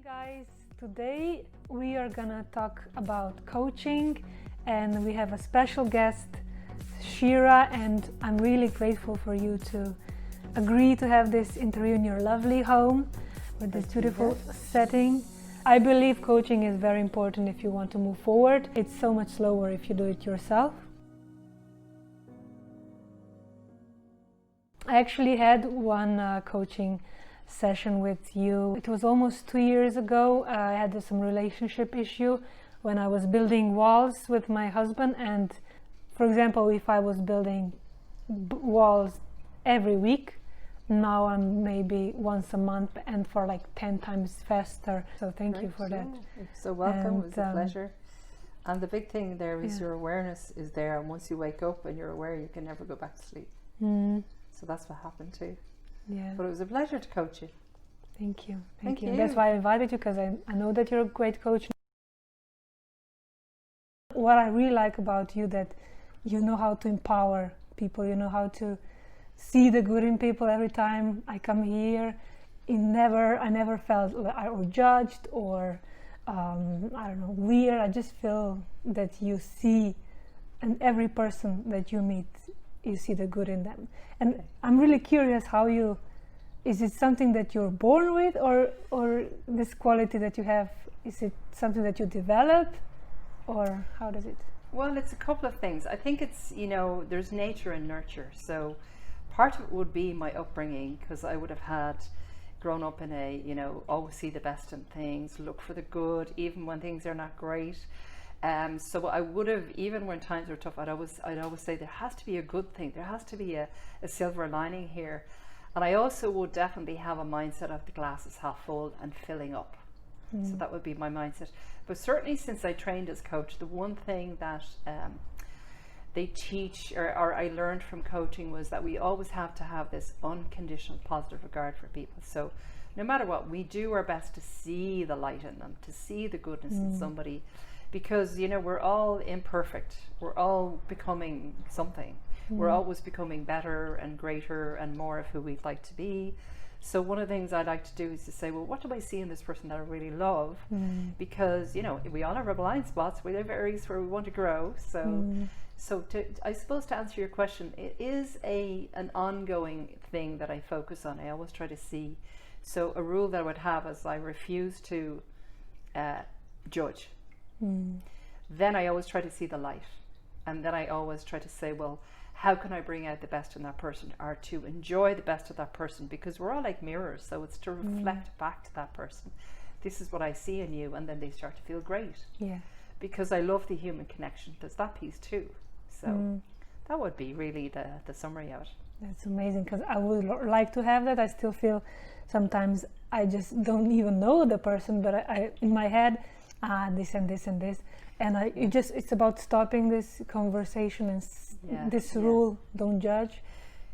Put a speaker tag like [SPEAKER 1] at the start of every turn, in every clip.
[SPEAKER 1] Guys, today we are gonna talk about coaching, and we have a special guest, Shiera, and I'm really grateful for you to agree to have this interview in your lovely home with this beautiful setting. I believe coaching is very important if you want to move forward. It's so much slower if you do it yourself. I actually had one coaching session with you. It was almost 2 years ago. I had some relationship issue when I was building walls with my husband, and for example, if I was building walls every week, now I'm maybe once a month and for like 10 times faster. So thank you for that.
[SPEAKER 2] You're so welcome. It was a pleasure. And the big thing there is your awareness is there, and once you wake up and you're aware, you can never go back to sleep. So that's what happened too.
[SPEAKER 1] Yeah.
[SPEAKER 2] But it was a pleasure to coach you.
[SPEAKER 1] Thank you. Thank you. That's why I invited you, because I know that you're a great coach. What I really like about you, that you know how to empower people, you know how to see the good in people. Every time I come here, I never felt or judged or I don't know, weird. I just feel that you see, and every person that you meet, you see the good in them. And I'm really curious is it something that you're born with, or this quality that you have, is it something that you develop, or how does it?
[SPEAKER 2] Well, it's a couple of things. I think it's, there's nature and nurture. So part of it would be my upbringing, because I would have grown up in a, always see the best in things, look for the good, even when things are not great. So I would have, even when times were tough, I'd always say there has to be a good thing. There has to be a silver lining here. And I also would definitely have a mindset of the glass is half full and filling up. So that would be my mindset. But certainly since I trained as coach, the one thing that they teach or I learned from coaching was that we always have to have this unconditional positive regard for people. So no matter what, we do our best to see the light in them, to see the goodness in somebody. Because we're all imperfect, we're all becoming something, we're always becoming better and greater and more of who we'd like to be. So one of the things I like to do is to say, well, what do I see in this person that I really love? Because we all have our blind spots, we have areas where we want to grow. So I suppose to answer your question, it is an ongoing thing that I focus on. I always try to see. So a rule that I would have is I refuse to judge. Then I always try to see the light, and then I always try to say, well, how can I bring out the best in that person, or to enjoy the best of that person, because we're all like mirrors, so it's to reflect back to that person, this is what I see in you, and then they start to feel great. Because I love the human connection. There's that piece too. So that would be really the summary of it.
[SPEAKER 1] That's amazing, because I would like to have that. I still feel sometimes I just don't even know the person, but I in my head, this and this and this, and it's about stopping this conversation and this rule, don't judge,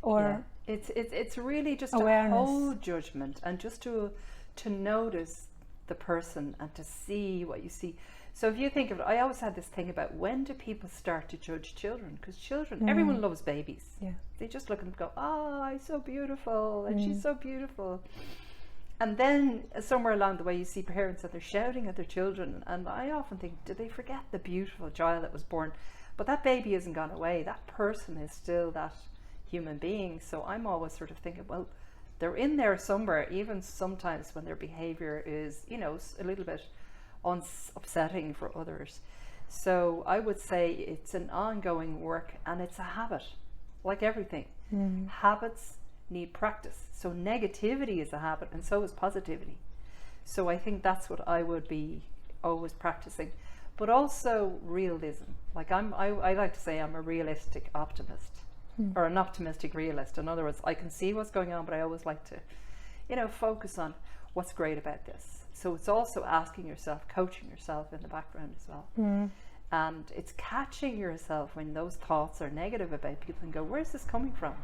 [SPEAKER 1] or
[SPEAKER 2] it's really just
[SPEAKER 1] awareness.
[SPEAKER 2] A whole judgment, and just to notice the person and to see what you see. So if you think of it, I always had this thing about, when do people start to judge children? Because children, everyone loves babies. They just look and go, he's so beautiful, and she's so beautiful. And then somewhere along the way you see parents that they're shouting at their children, and I often think, did they forget the beautiful child that was born? But that baby hasn't gone away. That person is still that human being. So I'm always sort of thinking, well, they're in there somewhere, even sometimes when their behavior is, a little bit upsetting for others. So I would say it's an ongoing work, and it's a habit, like everything. Habits need practice. So negativity is a habit, and so is positivity. So I think that's what I would be always practicing. But also realism. Like I like to say I'm a realistic optimist, or an optimistic realist. In other words, I can see what's going on, but I always like to, focus on what's great about this. So it's also asking yourself, coaching yourself in the background as well. And it's catching yourself when those thoughts are negative about people, and go, where's this coming from?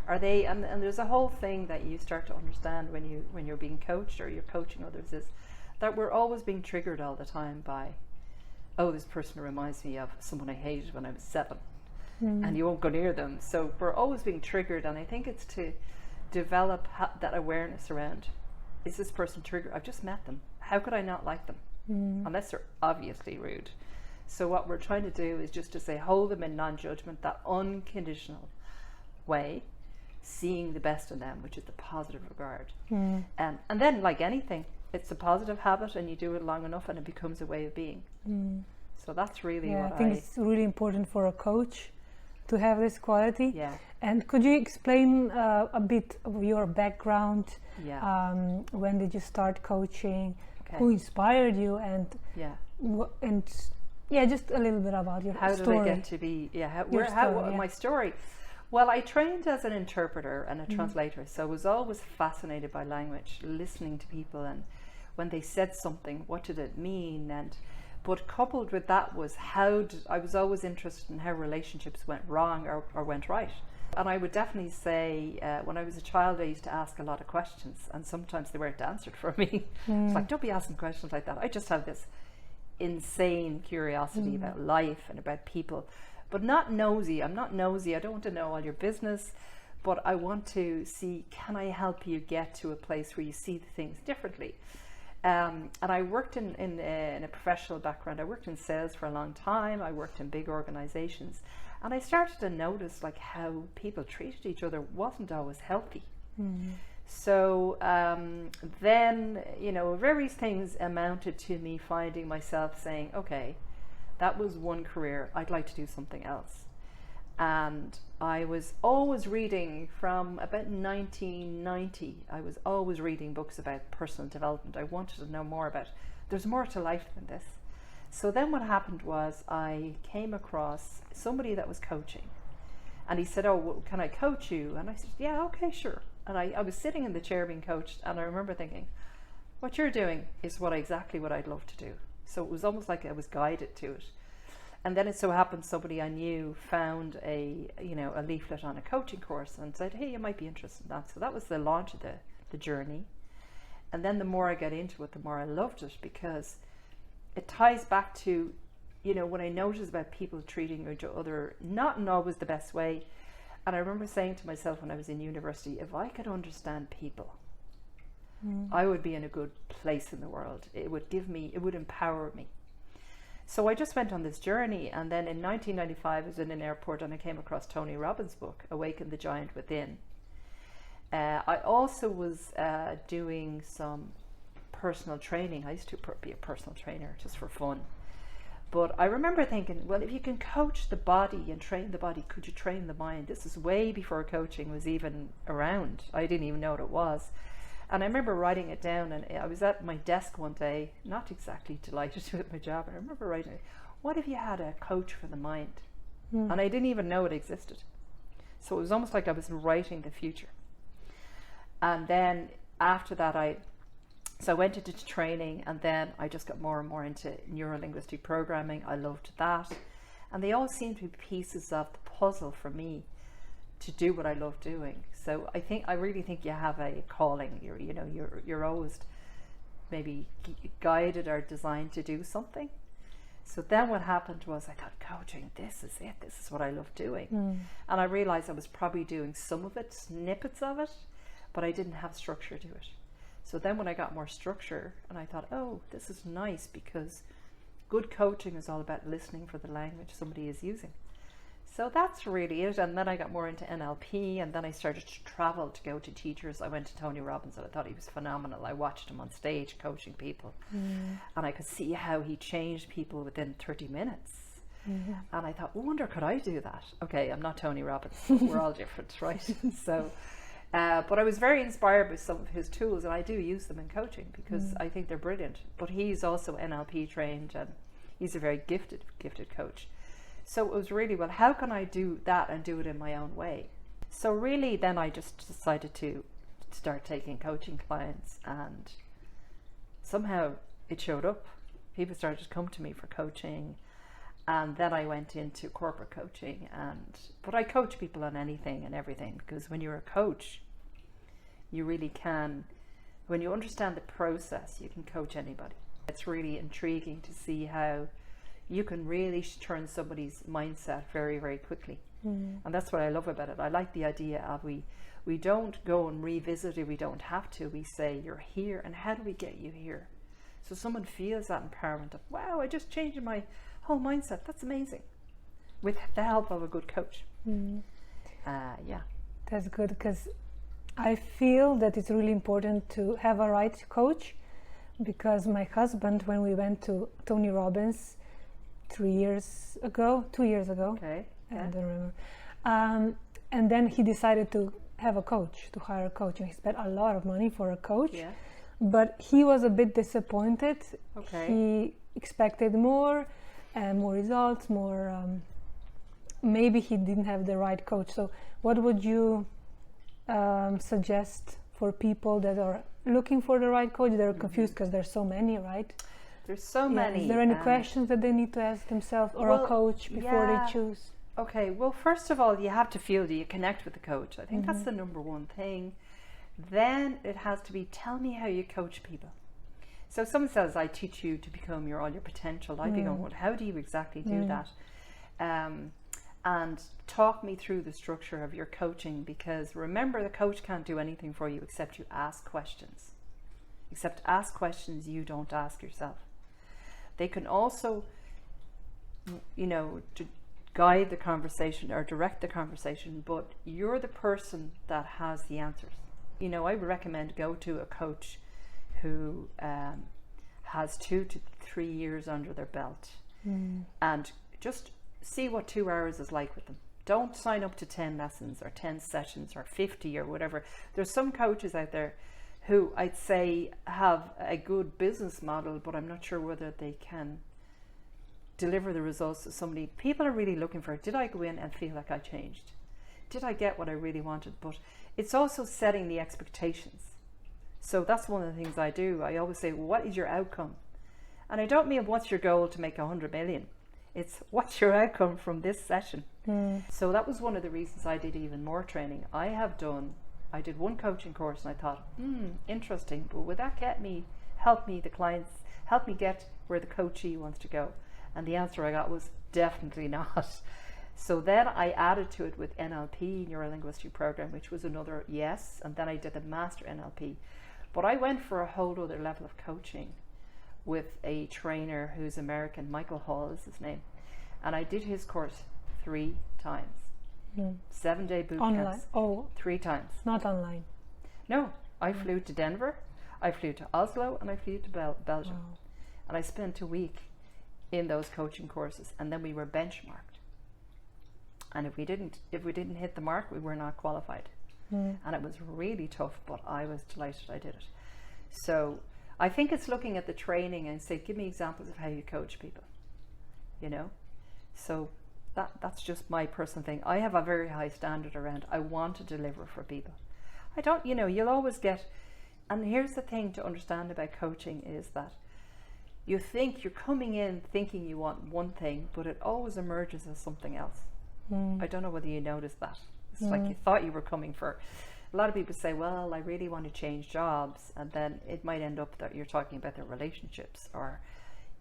[SPEAKER 2] Are they, and there's a whole thing that you start to understand when you're being coached or you're coaching others, is that we're always being triggered all the time by, this person reminds me of someone I hated when I was 7, and you won't go near them. So we're always being triggered, and I think it's to develop that awareness around is this person triggered? I've just met them. How could I not like them? Unless they're obviously rude. So what we're trying to do is just to say, hold them in non-judgment, that unconditional way, seeing the best in them, which is the positive regard. And then, like anything, it's a positive habit, and you do it long enough and it becomes a way of being. So that's really what
[SPEAKER 1] I think it's really important for a coach to have this quality.
[SPEAKER 2] Yeah.
[SPEAKER 1] And could you explain a bit of your background?
[SPEAKER 2] Yeah.
[SPEAKER 1] When did you start coaching?
[SPEAKER 2] Okay.
[SPEAKER 1] Who inspired you? And
[SPEAKER 2] Yeah.
[SPEAKER 1] Just a little bit about your
[SPEAKER 2] How
[SPEAKER 1] story.
[SPEAKER 2] did I get to be? Yeah. My story. Well, I trained as an interpreter and a translator, so I was always fascinated by language, listening to people, and when they said something, what did it mean? But coupled with that was I was always interested in how relationships went wrong or went right. And I would definitely say, when I was a child, I used to ask a lot of questions, and sometimes they weren't answered for me. It's like, don't be asking questions like that. I just have this insane curiosity about life and about people, but not nosy. I'm not nosy. I don't want to know all your business, but I want to see, can I help you get to a place where you see the things differently? And I worked in a professional background. I worked in sales for a long time. I worked in big organizations, and I started to notice like how people treated each other wasn't always healthy. So then, various things amounted to me finding myself saying, okay, that was one career. I'd like to do something else. And I was always reading from about 1990. I was always reading books about personal development. I wanted to know more about, there's more to life than this. So then what happened was I came across somebody that was coaching. And he said, oh, well, can I coach you? And I said, yeah, okay, sure. And I was sitting in the chair being coached, and I remember thinking, what you're doing is exactly what I'd love to do. So it was almost like I was guided to it. And then it so happened somebody I knew found a leaflet on a coaching course and said, hey, you might be interested in that. So that was the launch of the journey. And then the more I got into it, the more I loved it, because it ties back to, when I noticed about people treating each other not in always the best way. And I remember saying to myself when I was in university, if I could understand people, I would be in a good place in the world. It would empower me. So I just went on this journey, and then in 1995 I was in an airport and I came across Tony Robbins' book, Awaken the Giant Within. I also was doing some personal training. I used to be a personal trainer just for fun. But I remember thinking, well, if you can coach the body and train the body, could you train the mind? This is way before coaching was even around. I didn't even know what it was. And I remember writing it down, and I was at my desk one day, not exactly delighted with my job. And I remember writing, what if you had a coach for the mind? And I didn't even know it existed. So it was almost like I was writing the future. And then after that, I went into training, and then I just got more and more into neuro-linguistic programming. I loved that. And they all seemed to be pieces of the puzzle for me to do what I love doing. So I really think you have a calling. You're always maybe guided or designed to do something. So then what happened was I thought, coaching, this is it. This is what I love doing. And I realized I was probably doing some of it, snippets of it, but I didn't have structure to it. So then when I got more structure, and I thought, oh, this is nice, because good coaching is all about listening for the language somebody is using. So that's really it. And then I got more into NLP, and then I started to travel to go to teachers. I went to Tony Robbins, and I thought he was phenomenal. I watched him on stage coaching people, and I could see how he changed people within 30 minutes. And I thought, wonder, could I do that? Okay, I'm not Tony Robbins. We're all different, right? So, but I was very inspired by some of his tools, and I do use them in coaching because I think they're brilliant. But he's also NLP trained, and he's a very gifted coach. So it was really, well, how can I do that and do it in my own way? So really then I just decided to start taking coaching clients, and somehow it showed up. People started to come to me for coaching, and then I went into corporate coaching. But I coach people on anything and everything, because when you're a coach, you really can, when you understand the process, you can coach anybody. It's really intriguing to see how you can really turn somebody's mindset very, very quickly. And that's what I love about it. I like the idea of we We don't go and revisit it. We don't have to. We say, you're here, and how do we get you here? So someone feels that empowerment of, wow, I just changed my whole mindset. That's amazing. With the help of a good coach. Yeah.
[SPEAKER 1] That's good, because I feel that it's really important to have a right coach, because my husband, when we went to Tony Robbins 2 years ago,
[SPEAKER 2] Okay.
[SPEAKER 1] I
[SPEAKER 2] Yeah.
[SPEAKER 1] don't remember, and then he decided to have a coach, to hire a coach, and he spent a lot of money for a coach.
[SPEAKER 2] Yeah.
[SPEAKER 1] But he was a bit disappointed.
[SPEAKER 2] Okay.
[SPEAKER 1] He expected more results, maybe he didn't have the right coach. So what would you suggest for people that are looking for the right coach? They're confused because there's so many, right?
[SPEAKER 2] There's so many.
[SPEAKER 1] Is there any questions that they need to ask themselves or a coach before they choose?
[SPEAKER 2] Okay, well, first of all, you have to feel that you connect with the coach. I think that's the number one thing. Then it has to be, tell me how you coach people. So someone says, I teach you to become all your potential. I'd be going, well, how do you exactly do that? And talk me through the structure of your coaching, because remember, the coach can't do anything for you except you ask questions. Except ask questions you don't ask yourself. They can also, to guide the conversation or direct the conversation, but you're the person that has the answers. I would recommend go to a coach who has 2 to 3 years under their belt, and just see what 2 hours is like with them. Don't sign up to 10 lessons or 10 sessions or 50 or whatever. There's some coaches out there who I'd say have a good business model, but I'm not sure whether they can deliver the results that somebody. People are really looking for, did I go in and feel like I changed? Did I get what I really wanted? But it's also setting the expectations. So that's one of the things I do. I always say, what is your outcome? And I don't mean what's your goal to make 100 million. It's what's your outcome from this session. So that was one of the reasons I did even more training. I did one coaching course and I thought, interesting, but would that help me get where the coachee wants to go? And the answer I got was definitely not. So then I added to it with NLP, Neuro-Linguistic Program, which was another yes. And then I did the Master NLP. But I went for a whole other level of coaching with a trainer who's American, Michael Hall is his name. And I did his course 3 times. 7-day boot camps.
[SPEAKER 1] Oh,
[SPEAKER 2] 3 times.
[SPEAKER 1] Not online.
[SPEAKER 2] No, I flew to Denver, I flew to Oslo, and I flew to Belgium.
[SPEAKER 1] Wow.
[SPEAKER 2] And I spent a week in those coaching courses, and then we were benchmarked. And if we didn't hit the mark, we were not qualified. And it was really tough, but I was delighted I did it. So I think it's looking at the training and say, give me examples of how you coach people. So that's just my personal thing. I have a very high standard around, I want to deliver for people. I don't, you'll always get, and here's the thing to understand about coaching is that you think you're coming in thinking you want one thing, but it always emerges as something else. I don't know whether you noticed that. It's like you thought you were coming for, a lot of people say, well, I really want to change jobs, and then it might end up that you're talking about their relationships, or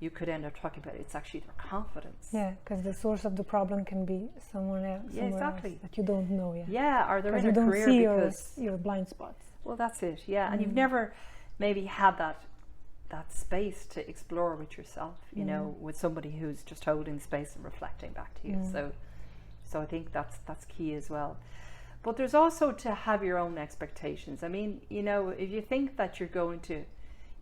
[SPEAKER 2] you could end up talking about it's actually their confidence.
[SPEAKER 1] Yeah, because the source of the problem can be someone else.
[SPEAKER 2] Yeah, exactly.
[SPEAKER 1] That you don't know yet.
[SPEAKER 2] Yeah, or they're in
[SPEAKER 1] you
[SPEAKER 2] a
[SPEAKER 1] don't
[SPEAKER 2] career
[SPEAKER 1] see
[SPEAKER 2] because
[SPEAKER 1] your blind spots.
[SPEAKER 2] Well, that's it. Yeah, and you've never maybe had that space to explore with yourself. With somebody who's just holding space and reflecting back to you. So I think that's key as well. But there's also to have your own expectations. I mean, if you think that you're going to,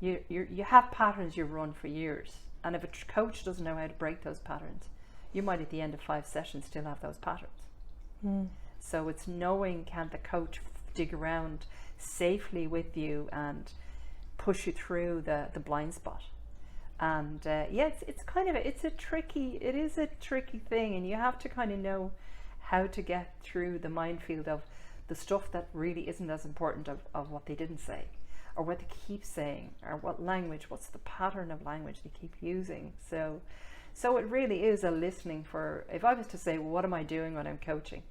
[SPEAKER 2] you have patterns you've run for years, and if a coach doesn't know how to break those patterns, you might at the end of 5 sessions still have those patterns. So it's knowing, can the coach dig around safely with you and push you through the blind spot. And it's a tricky thing, and you have to kind of know how to get through the minefield of the stuff that really isn't as important of what they didn't say, or what they keep saying, or what's the pattern of language they keep using. So it really is a listening for, if I was to say, well, what am I doing when I'm coaching?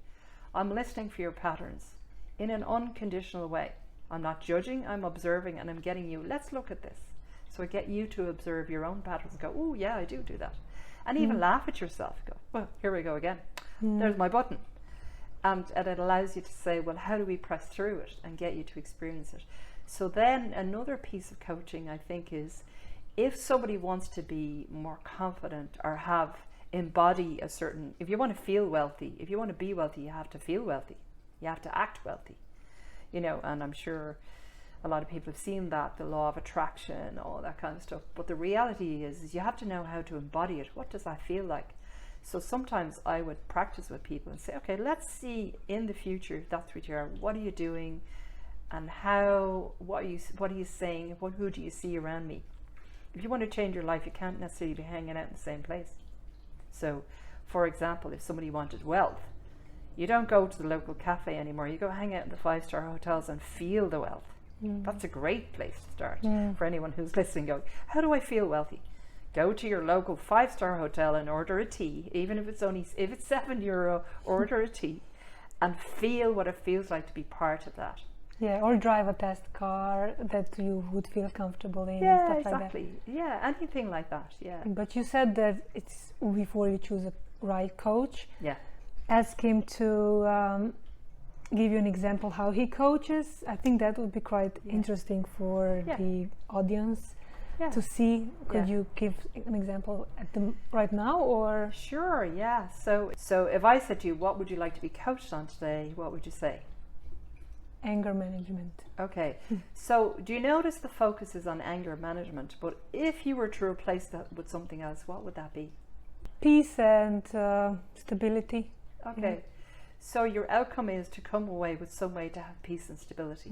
[SPEAKER 2] I'm listening for your patterns in an unconditional way. I'm not judging, I'm observing, and I'm getting you, let's look at this. So I get you to observe your own patterns and go, oh yeah, I do that. And even laugh at yourself, go, well, here we go again. There's my button. and it allows you to say, well, how do we press through it and get you to experience it? So then another piece of coaching, I think, is if somebody wants to be more confident or embody a certain, if you want to feel wealthy, if you want to be wealthy, you have to feel wealthy. You have to act wealthy, you know, and I'm sure a lot of people have seen that, the law of attraction, all that kind of stuff. But the reality is you have to know how to embody it. What does that feel like? So sometimes I would practice with people and say, okay, let's see in the future, if that's what you are, what are you doing, and what are you saying, who do you see around me? If you want to change your life, you can't necessarily be hanging out in the same place. So, for example, if somebody wanted wealth, you don't go to the local cafe anymore. You go hang out in the 5-star hotels and feel the wealth. That's a great place to start for anyone who's listening going, how do I feel wealthy? Go to your local 5-star hotel and order a tea, even if it's €7, order a tea and feel what it feels like to be part of that.
[SPEAKER 1] Yeah, or drive a test car that you would feel comfortable in.
[SPEAKER 2] Yeah,
[SPEAKER 1] and stuff
[SPEAKER 2] exactly.
[SPEAKER 1] Like that.
[SPEAKER 2] Yeah, anything like that. Yeah.
[SPEAKER 1] But you said that it's before you choose a right coach.
[SPEAKER 2] Yeah.
[SPEAKER 1] Ask him to give you an example how he coaches. I think that would be quite interesting for the audience to see. Could you give an example right now, or?
[SPEAKER 2] Sure. Yeah. So if I said to you, what would you like to be coached on today? What would you say?
[SPEAKER 1] Anger management.
[SPEAKER 2] Okay. So do you notice the focus is on anger management? But if you were to replace that with something else, what would that be?
[SPEAKER 1] Peace and stability.
[SPEAKER 2] Okay. Yeah. So your outcome is to come away with some way to have peace and stability.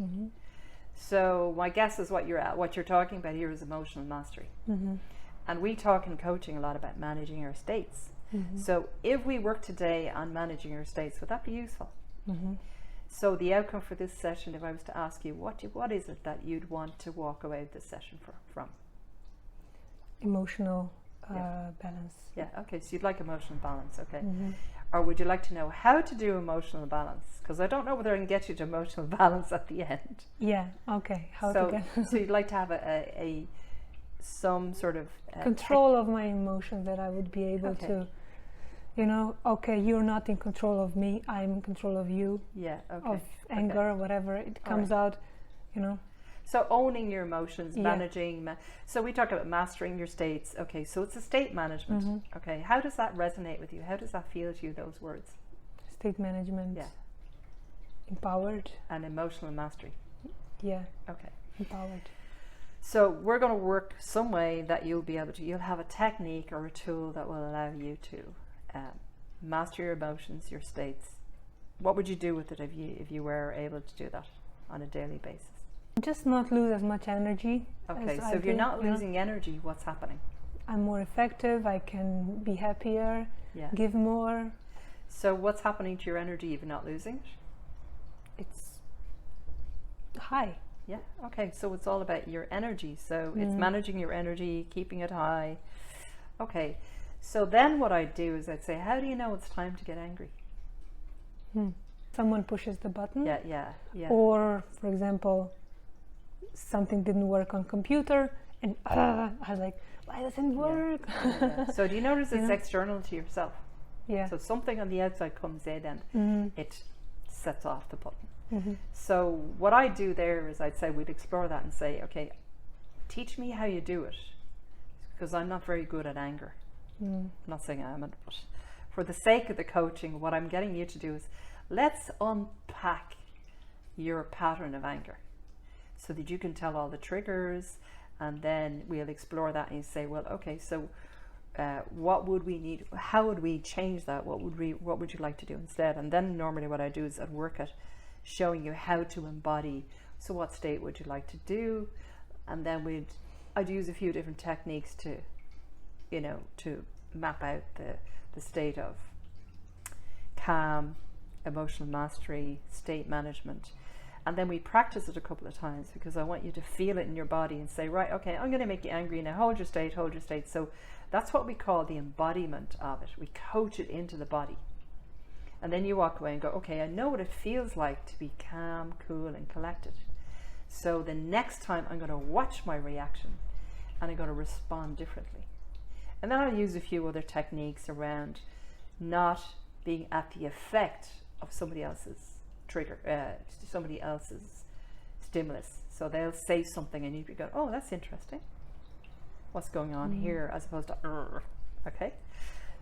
[SPEAKER 2] So my guess is what you're talking about here is emotional mastery. And we talk in coaching a lot about managing our states. So if we work today on managing our states, would that be useful? So the outcome for this session, if I was to ask you, what is it that you'd want to walk away with this session from?
[SPEAKER 1] Emotional balance.
[SPEAKER 2] Yeah, okay, so you'd like emotional balance, okay. Or would you like to know how to do emotional balance? Because I don't know whether I can get you to emotional balance at the end.
[SPEAKER 1] Yeah, okay, how to get
[SPEAKER 2] So you'd like to have some sort of
[SPEAKER 1] control of my emotions, that I would be able to, you know, okay, you're not in control of me, I'm in control of you.
[SPEAKER 2] Yeah, okay.
[SPEAKER 1] Of anger, whatever it comes out, you know.
[SPEAKER 2] So owning your emotions, managing. So we talk about mastering your states. Okay, so it's a state management. Okay, how does that resonate with you? How does that feel to you, those words?
[SPEAKER 1] State management.
[SPEAKER 2] Yeah.
[SPEAKER 1] Empowered.
[SPEAKER 2] And emotional mastery.
[SPEAKER 1] Yeah.
[SPEAKER 2] Okay.
[SPEAKER 1] Empowered.
[SPEAKER 2] So we're going to work some way that you'll have a technique or a tool that will allow you to master your emotions, your states. What would you do with it if you were able to do that on a daily basis?
[SPEAKER 1] Just not lose as much energy.
[SPEAKER 2] Okay, so if you're not losing energy, what's happening?
[SPEAKER 1] I'm more effective, I can be happier, give more.
[SPEAKER 2] So what's happening to your energy if you're not losing it?
[SPEAKER 1] It's high.
[SPEAKER 2] Yeah, okay, so it's all about your energy. So it's managing your energy, keeping it high. Okay, so then what I'd do is I'd say, how do you know it's time to get angry?
[SPEAKER 1] Someone pushes the button.
[SPEAKER 2] Yeah.
[SPEAKER 1] Or, for example, something didn't work on computer and I was like, why doesn't it work?
[SPEAKER 2] Yeah. So do you notice it's external to yourself?
[SPEAKER 1] Yeah.
[SPEAKER 2] So something on the outside comes in and it sets off the button. So what I do there is I'd say we'd explore that and say, okay, teach me how you do it, because I'm not very good at anger. I'm not saying I am, but for the sake of the coaching, what I'm getting you to do is let's unpack your pattern of anger so that you can tell all the triggers, and then we'll explore that and you say, well, okay, so what would we need? How would we change that? What would you like to do instead? And then normally what I do is I'd work at showing you how to embody. So what state would you like to do? And then I'd use a few different techniques to map out the state of calm, emotional mastery, state management. And then we practice it a couple of times because I want you to feel it in your body and say, right, okay, I'm going to make you angry now. Hold your state, hold your state. So that's what we call the embodiment of it. We coach it into the body. And then you walk away and go, okay, I know what it feels like to be calm, cool, and collected. So the next time I'm going to watch my reaction and I'm going to respond differently. And then I'll use a few other techniques around not being at the effect of somebody else's trigger, somebody else's stimulus. So they'll say something and you go, oh, that's interesting. What's going on here? As opposed to, okay.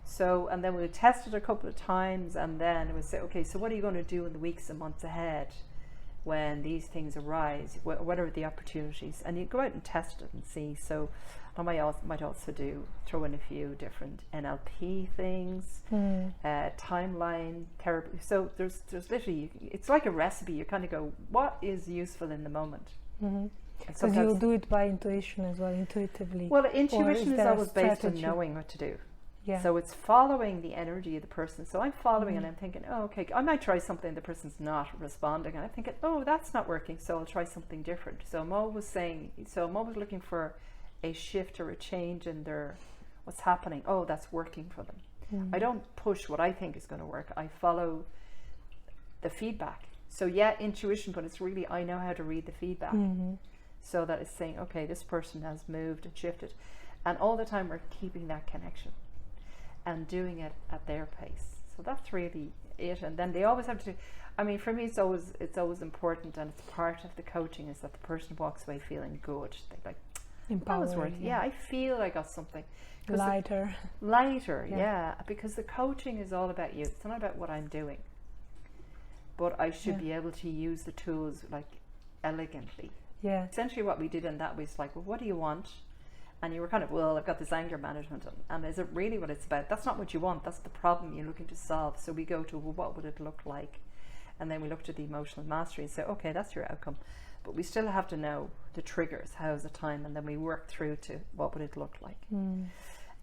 [SPEAKER 2] So, and then we'll test it a couple of times, and then we'll say, okay, so what are you going to do in the weeks and months ahead when these things arise? What are the opportunities? And you go out and test it and see. So I might also throw in a few different NLP things, timeline therapy. So there's literally, it's like a recipe. You kind of go, what is useful in the moment?
[SPEAKER 1] Because you do it by intuition as well, intuitively.
[SPEAKER 2] Well, intuition is always based on knowing what to do.
[SPEAKER 1] Yeah.
[SPEAKER 2] So it's following the energy of the person. So I'm following and I'm thinking, oh, okay, I might try something, the person's not responding. And I'm thinking, oh, that's not working, so I'll try something different. So I'm always looking for a shift or a change in what's happening. Oh, that's working for them. I don't push what I think is going to work. I follow the feedback. So yeah, intuition, but it's really, I know how to read the feedback. So that it's saying, okay, this person has moved and shifted. And all the time we're keeping that connection and doing it at their pace. So that's really it. And then they always have to, I mean, for me, it's always important, and it's part of the coaching, is that the person walks away feeling good. They like,
[SPEAKER 1] empowering.
[SPEAKER 2] Yeah, I feel I got something.
[SPEAKER 1] Lighter.
[SPEAKER 2] Yeah, because the coaching is all about you. It's not about what I'm doing. But I should be able to use the tools like elegantly.
[SPEAKER 1] Yeah.
[SPEAKER 2] Essentially what we did in that was like, well, what do you want? And you were kind of, well, I've got this anger management, and is it really what it's about? That's not what you want. That's the problem you're looking to solve. So we go to, well, what would it look like? And then we looked at the emotional mastery and say, okay, that's your outcome. But we still have to know the triggers, how's the time, and then we work through to what would it look like.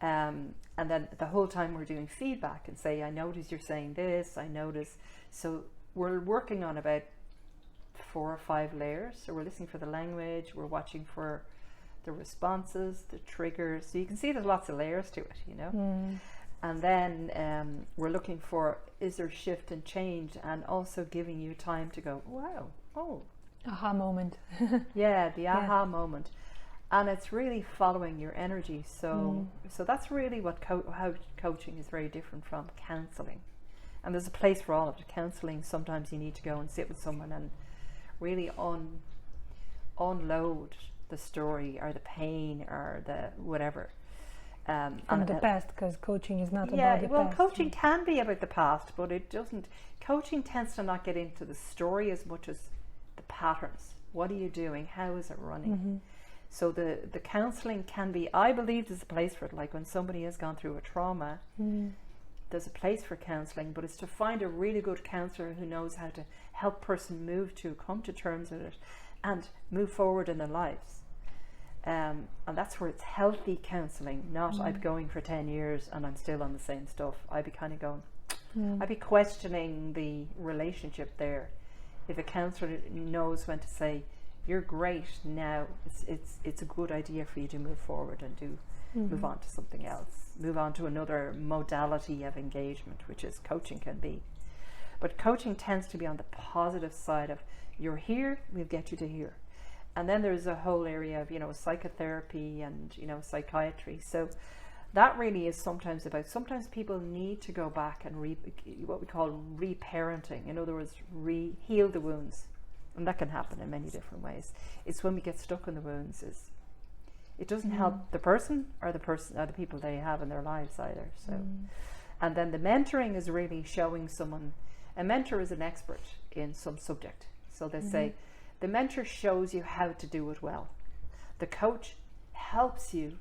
[SPEAKER 2] And then the whole time we're doing feedback and say, I notice you're saying this, I notice. So we're working on about 4 or 5 layers. So we're listening for the language, we're watching for the responses, the triggers. So you can see there's lots of layers to it, you know. And then we're looking for, is there shift and change, and also giving you time to go, wow, oh.
[SPEAKER 1] Aha moment.
[SPEAKER 2] Yeah, the aha moment. And it's really following your energy. So that's really what how coaching is very different from counselling. And there's a place for all of it. Counselling, sometimes you need to go and sit with someone and really unload the story or the pain or the whatever.
[SPEAKER 1] From the past, because coaching is not about the past.
[SPEAKER 2] Well, coaching can be about the past, but it doesn't. Coaching tends to not get into the story as much as the patterns. What are you doing? How is it running? So the counselling can be, I believe there's a place for it, like when somebody has gone through a trauma, there's a place for counselling, but it's to find a really good counsellor who knows how to help person come to terms with it and move forward in their lives. And that's where it's healthy counselling, not I'm going for 10 years and I'm still on the same stuff. I'd be kind of going, I'd be questioning the relationship there. If a counsellor knows when to say, you're great now, it's a good idea for you to move forward and move on to something else, move on to another modality of engagement, which is coaching can be. But coaching tends to be on the positive side of, you're here, we'll get you to here. And then there's a whole area of, psychotherapy and, psychiatry. So that really is sometimes sometimes people need to go back and what we call reparenting. In other words, heal the wounds. And that can happen in many different ways. It's when we get stuck in the wounds, it doesn't help the person or the people they have in their lives either. So, and then the mentoring is really showing someone, a mentor is an expert in some subject. So they say, the mentor shows you how to do it well. The coach helps you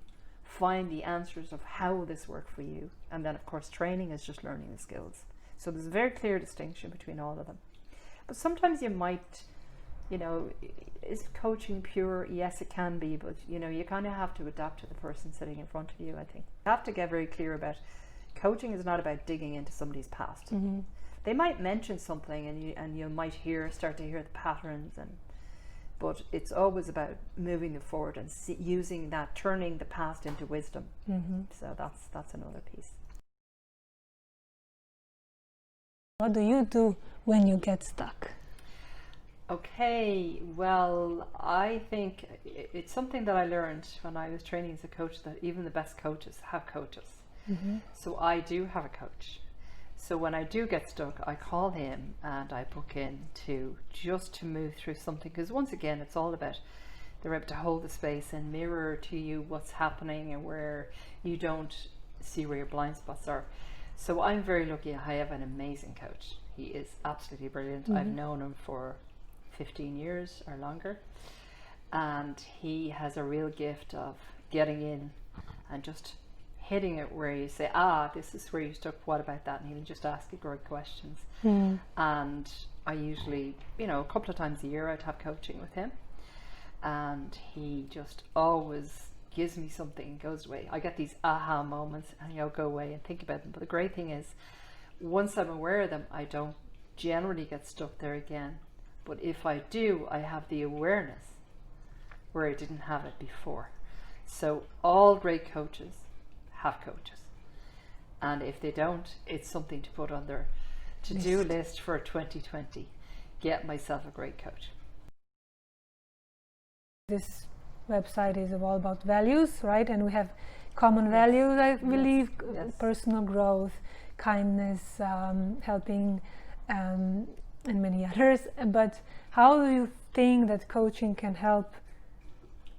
[SPEAKER 2] find the answers of how will this work for you. And then of course training is just learning the skills. So there's a very clear distinction between all of them. But sometimes you might, is coaching pure? Yes, it can be, but you kind of have to adapt to the person sitting in front of you, I think. You have to get very clear about, coaching is not about digging into somebody's past. They might mention something and you might start to hear the patterns, but it's always about moving it forward and using that, turning the past into wisdom. So that's another piece.
[SPEAKER 1] What do you do when you get stuck?
[SPEAKER 2] Okay, well, I think it's something that I learned when I was training as a coach, that even the best coaches have coaches. So I do have a coach. So when I do get stuck, I call him and I book in to just to move through something, because once again, it's all about they're able to hold the space and mirror to you what's happening and where you don't see where your blind spots are. So I'm very lucky. I have an amazing coach. He is absolutely brilliant. I've known him for 15 years or longer, and he has a real gift of getting in and just hitting it where you say, this is where you stuck, what about that? And he'll just ask you great questions. And I usually, a couple of times a year I'd have coaching with him, and he just always gives me something and goes away. I get these aha moments and I'll go away and think about them. But the great thing is, once I'm aware of them, I don't generally get stuck there again. But if I do, I have the awareness where I didn't have it before. So all great coaches have coaches. And if they don't, it's something to put on their to-do list for 2020. Get myself a great coach.
[SPEAKER 1] This website is all about values, right? And we have common values, I believe, personal growth, kindness, helping, and many others. But how do you think that coaching can help?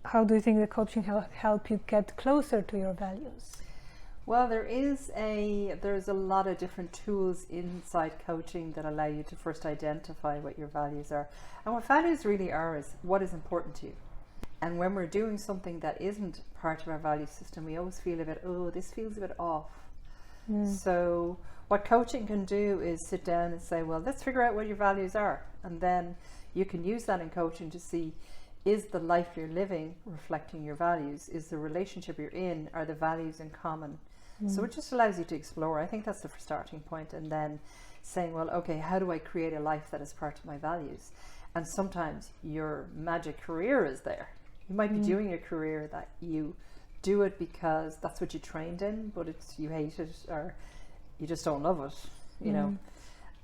[SPEAKER 1] How do you think that coaching help you get closer to your values?
[SPEAKER 2] Well, there's a lot of different tools inside coaching that allow you to first identify what your values are. And what values really are is what is important to you. And when we're doing something that isn't part of our value system, we always feel a bit, this feels a bit off. So what coaching can do is sit down and say, well, let's figure out what your values are. And then you can use that in coaching to see, is the life you're living reflecting your values? Is the relationship you're in, are the values in common? So it just allows you to explore. I think that's the starting point. And then saying, well, okay, how do I create a life that is part of my values? And sometimes your magic career is there. You might be doing a career that you do it because that's what you trained in, but you hate it or you just don't love it, know.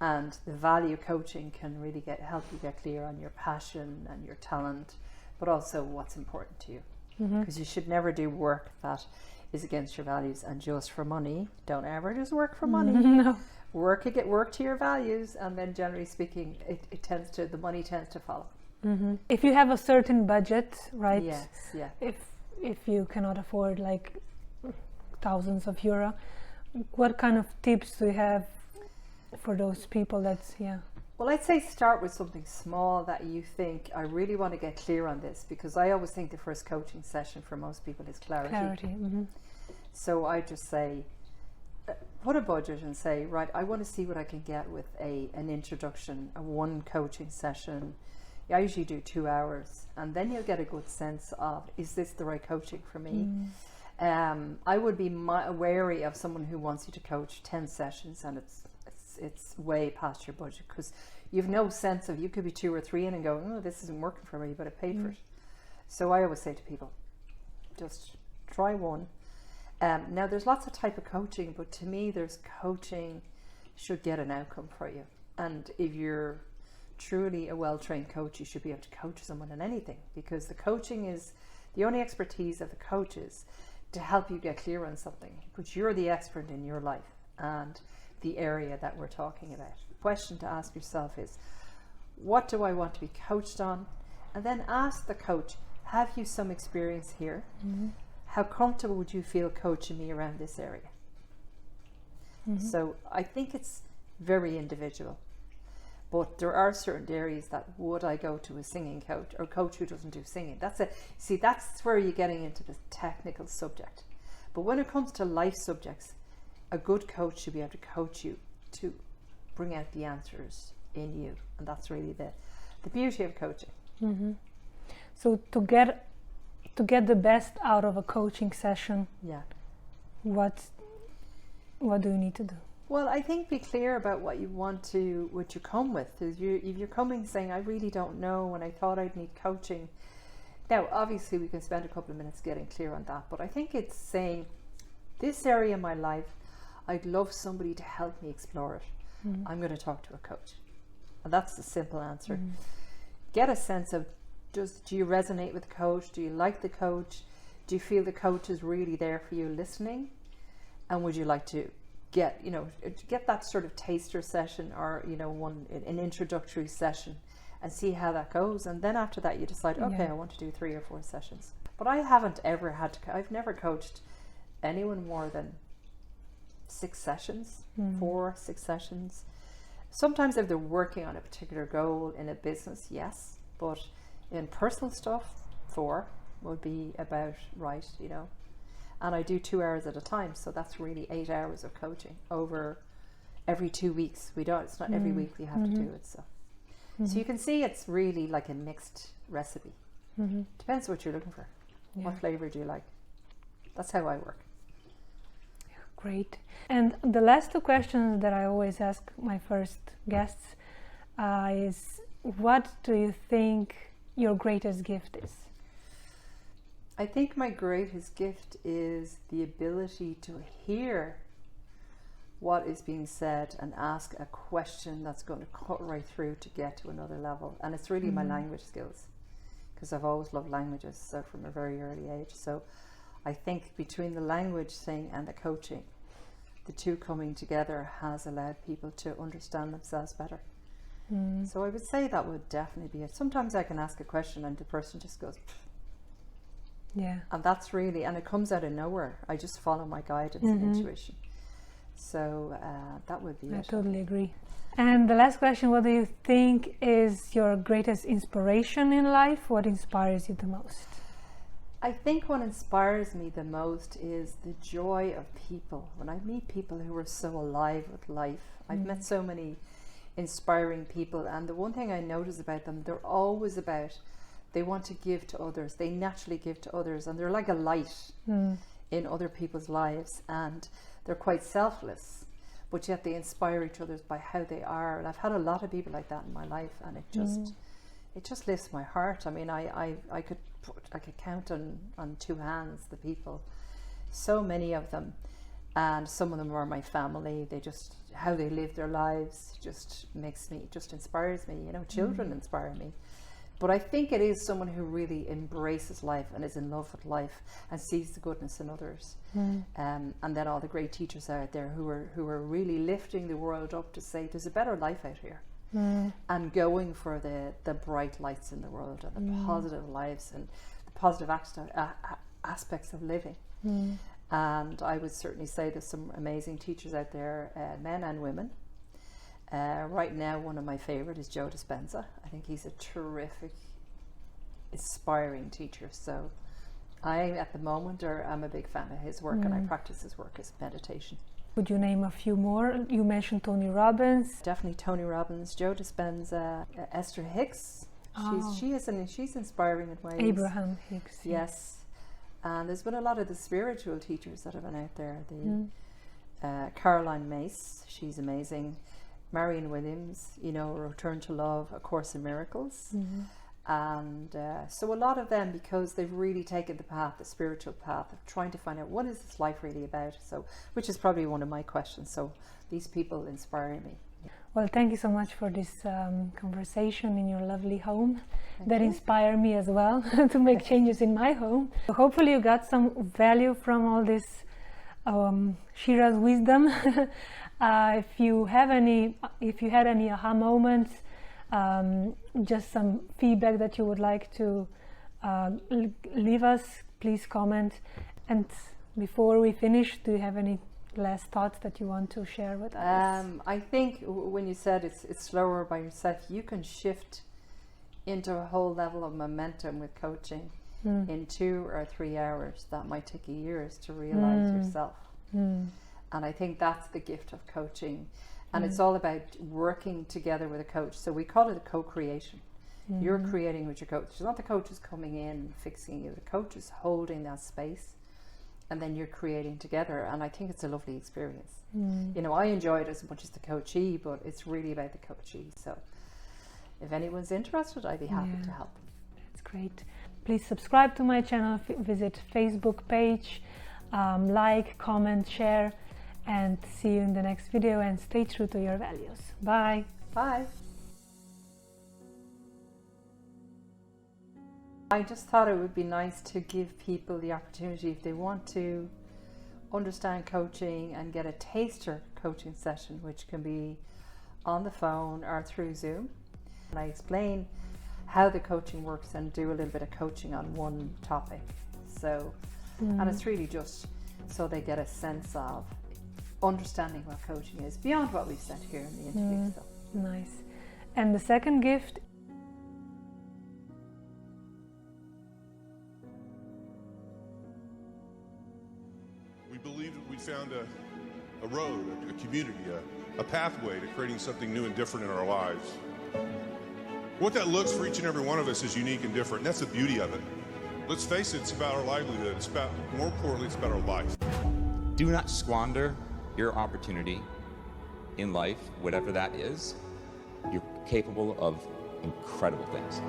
[SPEAKER 2] And the value coaching can really help you get clear on your passion and your talent, but also what's important to you. Because you should never do work that is against your values and just for money. Don't ever just work for money.
[SPEAKER 1] No.
[SPEAKER 2] Work to your values, and then generally speaking, the money tends to follow.
[SPEAKER 1] If you have a certain budget, right?
[SPEAKER 2] Yes, yeah.
[SPEAKER 1] If you cannot afford like thousands of euro, what kind of tips do you have for those people? Well,
[SPEAKER 2] I'd say start with something small that you think, I really want to get clear on this, because I always think the first coaching session for most people is clarity. So I just say, put a budget and say, right, I want to see what I can get with an introduction, one coaching session. I usually do 2 hours, and then you'll get a good sense of, is this the right coaching for me? I would be wary of someone who wants you to coach 10 sessions and it's way past your budget, because you've no sense of, you could be 2 or 3 in and go, this isn't working for me, but I paid for it. So I always say to people, just try one. Now there's lots of type of coaching, but to me there's coaching should get an outcome for you. And if you're truly a well-trained coach, you should be able to coach someone in anything, because the coaching is the only expertise of the coaches to help you get clear on something, but you're the expert in your life and the area that we're talking about. The question to ask yourself is, what do I want to be coached on? And then ask the coach, have you some experience here? How comfortable would you feel coaching me around this area? So I think it's very individual. But there are certain areas that would I go to a singing coach or a coach who doesn't do singing. That's where you're getting into the technical subject. But when it comes to life subjects, a good coach should be able to coach you to bring out the answers in you. And that's really the beauty of coaching.
[SPEAKER 1] So to get the best out of a coaching session, what do you need to do?
[SPEAKER 2] Well, I think be clear about what you come with. If you're coming saying, I really don't know and I thought I'd need coaching. Now, obviously we can spend a couple of minutes getting clear on that, but I think it's saying, this area of my life, I'd love somebody to help me explore it. I'm going to talk to a coach. And that's the simple answer. Get a sense of, do you resonate with the coach? Do you like the coach? Do you feel the coach is really there for you listening? And would you like to get, you know, get that sort of taster session, or, you know, an introductory session, and see how that goes. And then after that you decide, okay,
[SPEAKER 1] Yeah.
[SPEAKER 2] I want to do 3 or 4 sessions. But I haven't ever had to, I've never coached anyone more than 6 sessions, 4, 6 sessions. Sometimes if they're working on a particular goal in a business, yes, but in personal stuff, 4 would be about right, you know. And I do 2 hours at a time, so that's really 8 hours of coaching over every 2 weeks. It's not every week we have to do it. So you can see it's really like a mixed recipe. Depends what you're looking for.
[SPEAKER 1] Yeah.
[SPEAKER 2] What flavor do you like? That's how I work.
[SPEAKER 1] Great. And the last 2 questions that I always ask my first guests is, what do you think your greatest gift is?
[SPEAKER 2] I think my greatest gift is the ability to hear what is being said and ask a question that's going to cut right through to get to another level. And it's really my language skills, because I've always loved languages, so from a very early age. So I think between the language thing and the coaching, the 2 coming together has allowed people to understand themselves better. So I would say that would definitely be it. Sometimes I can ask a question and the person just goes, pfft.
[SPEAKER 1] Yeah.
[SPEAKER 2] And that's really, and it comes out of nowhere. I just follow my guidance and intuition. So that would be
[SPEAKER 1] I
[SPEAKER 2] it.
[SPEAKER 1] totally agree. And the last question, what do you think is your greatest inspiration in life? What inspires you the most?
[SPEAKER 2] I think what inspires me the most is the joy of people. When I meet people who are so alive with life, I've met so many inspiring people, and the one thing I notice about them, they're always about, they want to give to others. They naturally give to others, and they're like a light in other people's lives, and they're quite selfless, but yet they inspire each other by how they are. And I've had a lot of people like that in my life, and it just lifts my heart. I mean, I could count on 2 hands the people, so many of them, and some of them are my family. They just, how they live their lives just makes me, just inspires me, you know. Children inspire me. But I think it is someone who really embraces life and is in love with life and sees the goodness in others. And then all the great teachers out there who are really lifting the world up to say there's a better life out here. And going for the bright lights in the world and the positive lives and the positive aspects of living. And I would certainly say there's some amazing teachers out there, men and women. Right now, one of my favorite is Joe Dispenza. I think he's a terrific, inspiring teacher. So I, at the moment, I'm a big fan of his work, and I practice his work as meditation.
[SPEAKER 1] Would you name a few more? You mentioned Tony Robbins.
[SPEAKER 2] Definitely Tony Robbins, Joe Dispenza, Esther Hicks. She's inspiring in ways.
[SPEAKER 1] Abraham Hicks.
[SPEAKER 2] Yes. And there's been a lot of the spiritual teachers that have been out there. Caroline Mace, she's amazing. Marion Williams, you know, Return to Love, A Course in Miracles. And so a lot of them, because they've really taken the path, the spiritual path of trying to find out what is this life really about. So, which is probably one of my questions. So these people inspire me.
[SPEAKER 1] Well, thank you so much for this conversation in your lovely home. That
[SPEAKER 2] you.
[SPEAKER 1] inspired me as well to make changes in my home. Hopefully you got some value from all this Shiera's wisdom. If you had any aha moments, just some feedback that you would like to leave us, please comment. And before we finish, do you have any last thoughts that you want to share with us?
[SPEAKER 2] I think when you said it's slower by yourself, you can shift into a whole level of momentum with coaching in 2 or 3 hours. That might take you years to realize yourself. And I think that's the gift of coaching. And it's all about working together with a coach. So we call it a co-creation. You're creating with your coach. It's not the coach is coming in and fixing you. The coach is holding that space, and then you're creating together. And I think it's a lovely experience. You know, I enjoy it as much as the coachee, but it's really about the coachee. So if anyone's interested, I'd be happy to help.
[SPEAKER 1] That's great. Please subscribe to my channel, visit Facebook page, like, comment, share, and see you in the next video, and stay true to your values. Bye.
[SPEAKER 2] Bye. I just thought it would be nice to give people the opportunity, if they want to understand coaching and get a taster coaching session, which can be on the phone or through Zoom. And I explain how the coaching works and do a little bit of coaching on one topic. So, and it's really just so they get a sense of understanding what coaching is beyond what we've said here in the interview. So.
[SPEAKER 1] Nice. And the second gift?
[SPEAKER 3] We believed that we found a road, a community, a pathway to creating something new and different in our lives. What that looks for each and every one of us is unique and different, and that's the beauty of it. Let's face it, it's about our livelihood. It's about, more importantly, it's about our life.
[SPEAKER 4] Do not squander your opportunity in life, whatever that is. You're capable of incredible things.